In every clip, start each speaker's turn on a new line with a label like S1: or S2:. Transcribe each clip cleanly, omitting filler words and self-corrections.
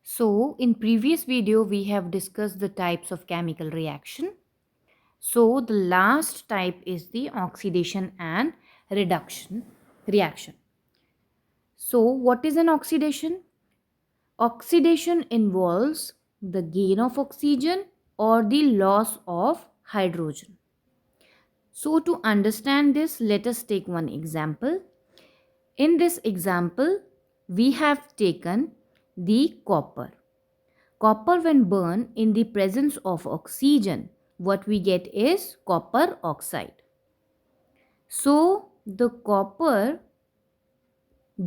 S1: So in previous video we have discussed the types of chemical reaction. So the last type is the oxidation and reduction reaction. So what is an oxidation? Oxidation involves the gain of oxygen or the loss of hydrogen. So to understand this, let us take one example. In this example, we have taken the copper. Copper when burned in the presence of oxygen, what we get is copper oxide. So the copper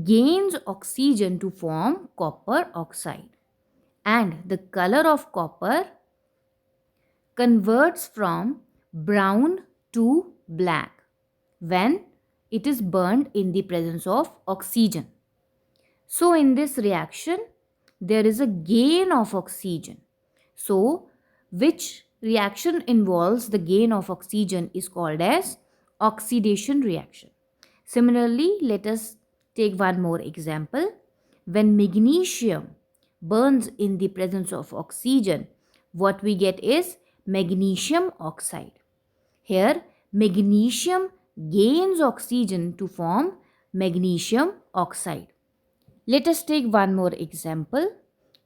S1: gains oxygen to form copper oxide, and the color of copper converts from brown to black when it is burned in the presence of oxygen. So in this reaction, there is a gain of oxygen. So which reaction involves the gain of oxygen is called as oxidation reaction. Similarly, let us take one more example. When magnesium burns in the presence of oxygen, what we get is magnesium oxide. Here, magnesium gains oxygen to form magnesium oxide. Let us take one more example.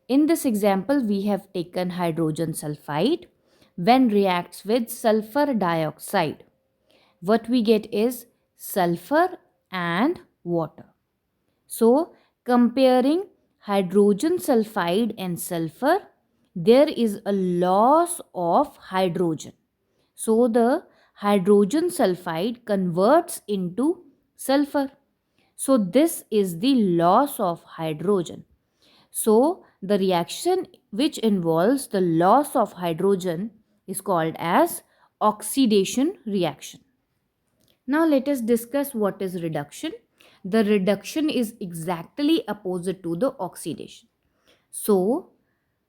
S1: In this example, we have taken hydrogen sulfide. When reacts with sulfur dioxide, what we get is sulfur and water. So, comparing hydrogen sulfide and sulfur, there is a loss of hydrogen. So, the hydrogen sulfide converts into sulfur. So, this is the loss of hydrogen. So, the reaction which involves the loss of hydrogen is called as oxidation reaction. Now, let us discuss what is reduction. The reduction is exactly opposite to the oxidation. So,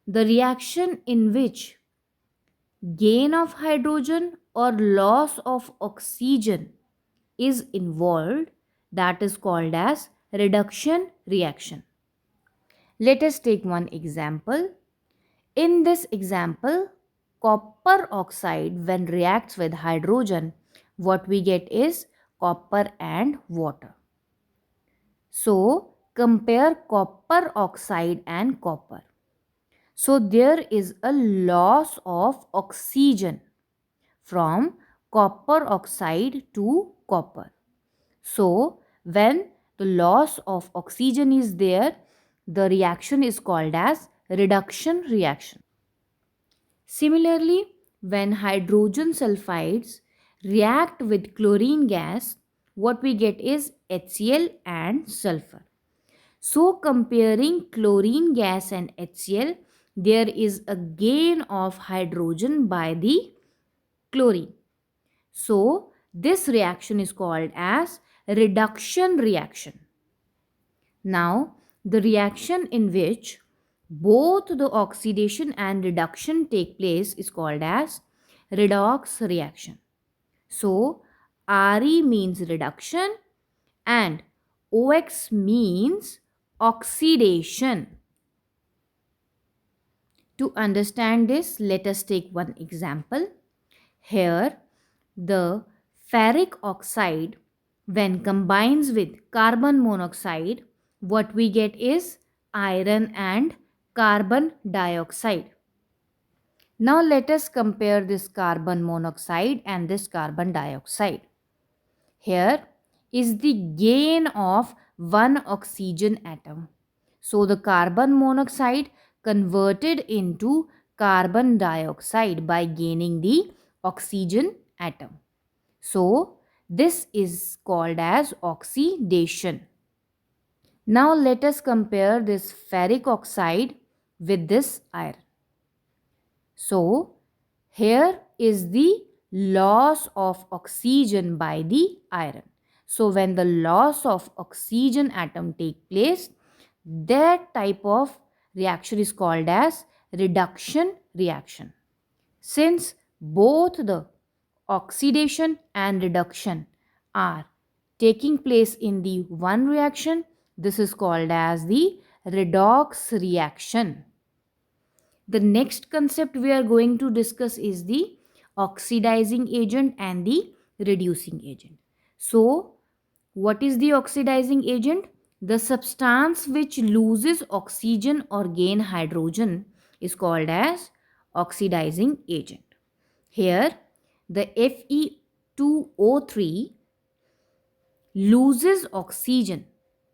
S1: the reaction in which gain of hydrogen or loss of oxygen is involved, that is called as reduction reaction. Let us take one example. In this example, copper oxide when reacts with hydrogen, what we get is copper and water. So, compare copper oxide and copper. So, there is a loss of oxygen from copper oxide to copper. So, when the loss of oxygen is there, the reaction is called as reduction reaction. Similarly, when hydrogen sulfides react with chlorine gas, what we get is HCl and sulfur. So, comparing chlorine gas and HCl, there is a gain of hydrogen by the chlorine. So, this reaction is called as reduction reaction. Now, the reaction in which both the oxidation and reduction take place is called as redox reaction. So, Re means reduction and OX means oxidation. To understand this, let us take one example. Here, the ferric oxide, when combines with carbon monoxide, what we get is iron and carbon dioxide. Now let us compare this carbon monoxide and this carbon dioxide. Here is the gain of one oxygen atom. So the carbon monoxide converted into carbon dioxide by gaining the oxygen atom. So this is called as oxidation. Now let us compare this ferric oxide with this iron. So here is the loss of oxygen by the iron. So when the loss of oxygen atom take place, that type of reaction is called as reduction reaction. Since both the oxidation and reduction are taking place in the one reaction, this is called as the redox reaction. The next concept we are going to discuss is the oxidizing agent and the reducing agent. So, what is the oxidizing agent? The substance which loses oxygen or gain hydrogen is called as oxidizing agent. Here, the Fe2O3 loses oxygen.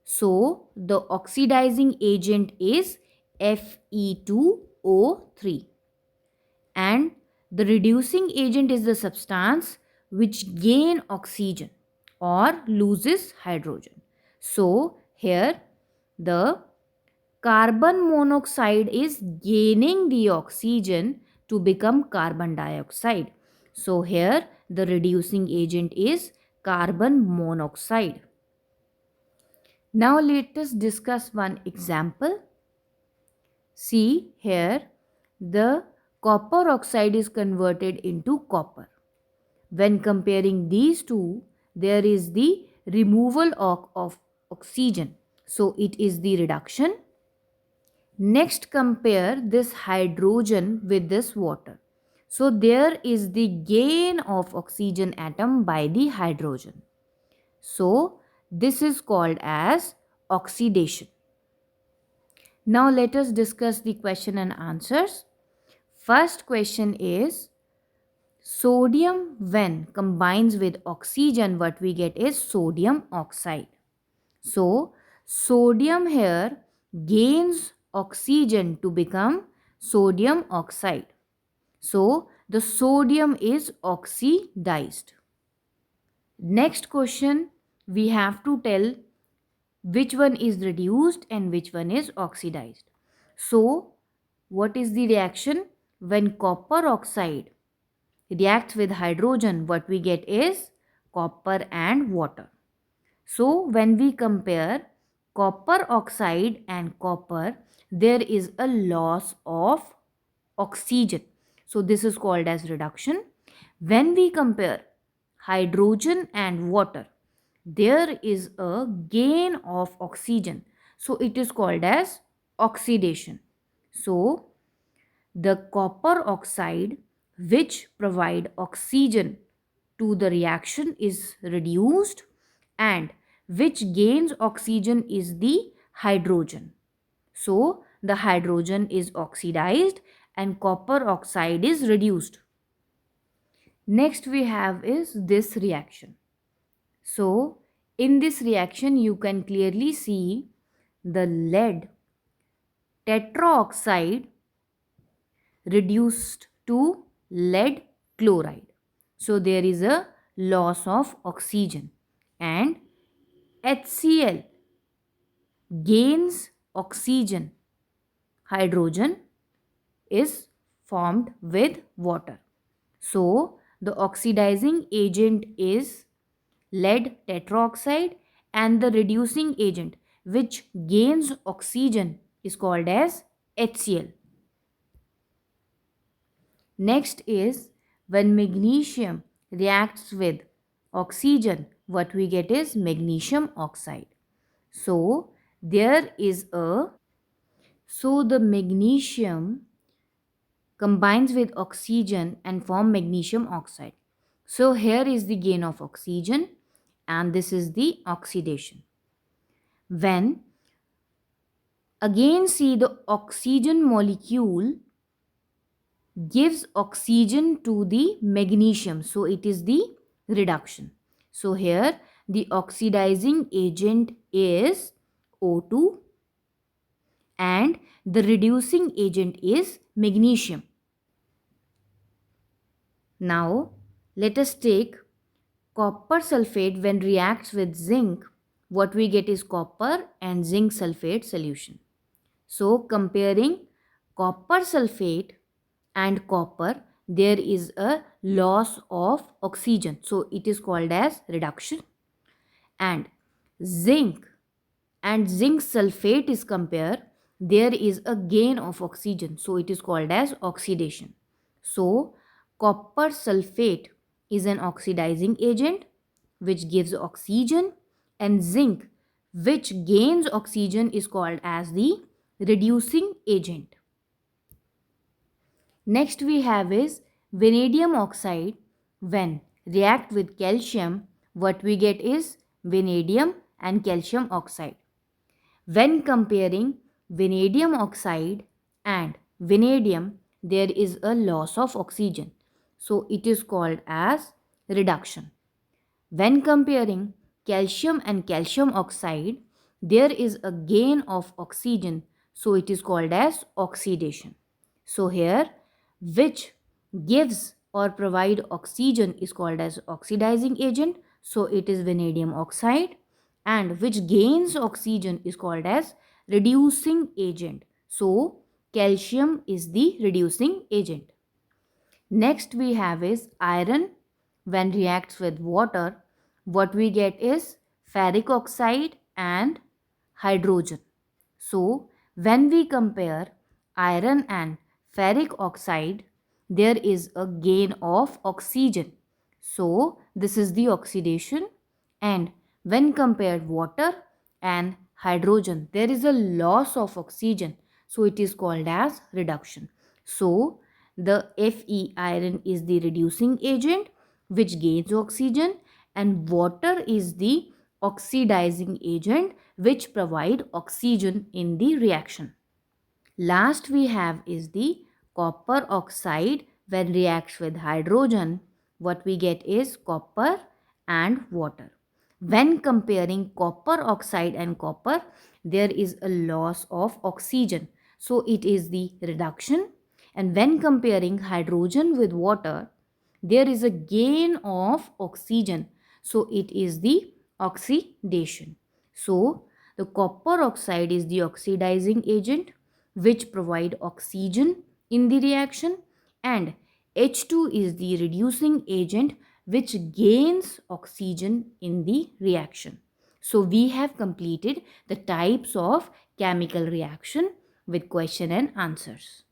S1: So, the oxidizing agent is Fe2O3. And the reducing agent is the substance which gain oxygen or loses hydrogen. So, here the carbon monoxide is gaining the oxygen to become carbon dioxide. So, here the reducing agent is carbon monoxide. Now, let us discuss one example. See here, the copper oxide is converted into copper. When comparing these two, there is the removal of oxygen. So, it is the reduction. Next, compare this hydrogen with this water. So, there is the gain of oxygen atom by the hydrogen. So, this is called as oxidation. Now, let us discuss the question and answers. First question is, sodium when combines with oxygen, what we get is sodium oxide. So, sodium here gains oxygen to become sodium oxide. So, the sodium is oxidized. Next question, we have to tell which one is reduced and which one is oxidized. So, what is the reaction? When copper oxide reacts with hydrogen, what we get is copper and water. So, when we compare copper oxide and copper, there is a loss of oxygen. So, this is called as reduction. When we compare hydrogen and water, there is a gain of oxygen. So, it is called as oxidation. So, the copper oxide which provide oxygen to the reaction is reduced, and which gains oxygen is the hydrogen. So, the hydrogen is oxidized and copper oxide is reduced. Next we have is this reaction. So, in this reaction you can clearly see the lead tetroxide reduced to lead chloride. So, there is a loss of oxygen, and HCl gains oxygen. Hydrogen is formed with water. So, the oxidizing agent is lead tetroxide, and the reducing agent which gains oxygen is called as HCl. Next is, when magnesium reacts with oxygen, what we get is magnesium oxide. So, the magnesium combines with oxygen and form magnesium oxide. So, here is the gain of oxygen and this is the oxidation. When again see the oxygen molecule gives oxygen to the magnesium, so it is the reduction. So, here the oxidizing agent is O2 and the reducing agent is magnesium. Now, let us take copper sulfate when reacts with zinc. What we get is copper and zinc sulfate solution. So, comparing copper sulfate and copper, there is a loss of oxygen. So, it is called as reduction. And zinc and zinc sulfate is compared, there is a gain of oxygen. So, it is called as oxidation. So, copper sulfate is an oxidizing agent which gives oxygen, and zinc which gains oxygen is called as the reducing agent. Next we have is vanadium oxide. When react with calcium, what we get is vanadium and calcium oxide. When comparing vanadium oxide and vanadium, there is a loss of oxygen. So it is called as reduction. When comparing calcium and calcium oxide, there is a gain of oxygen. So it is called as oxidation. So here, which gives or provide oxygen is called as oxidizing agent. So it is vanadium oxide, and which gains oxygen is called as reducing agent. So calcium is the reducing agent. Next we have is iron. When reacts with water, what we get is ferric oxide and hydrogen. So when we compare iron and ferric oxide, there is a gain of oxygen. So this is the oxidation. And when compared water and hydrogen, there is a loss of oxygen. So it is called as reduction. So the Fe iron is the reducing agent which gains oxygen, and water is the oxidizing agent which provide oxygen in the reaction. Last we have is the copper oxide. When reacts with hydrogen, what we get is copper and water. When comparing copper oxide and copper, there is a loss of oxygen. So it is the reduction. And when comparing hydrogen with water, there is a gain of oxygen. So it is the oxidation. So the copper oxide is the oxidizing agent which provide oxygen in the reaction, and H2 is the reducing agent which gains oxygen in the reaction. So we have completed the types of chemical reaction with question and answers.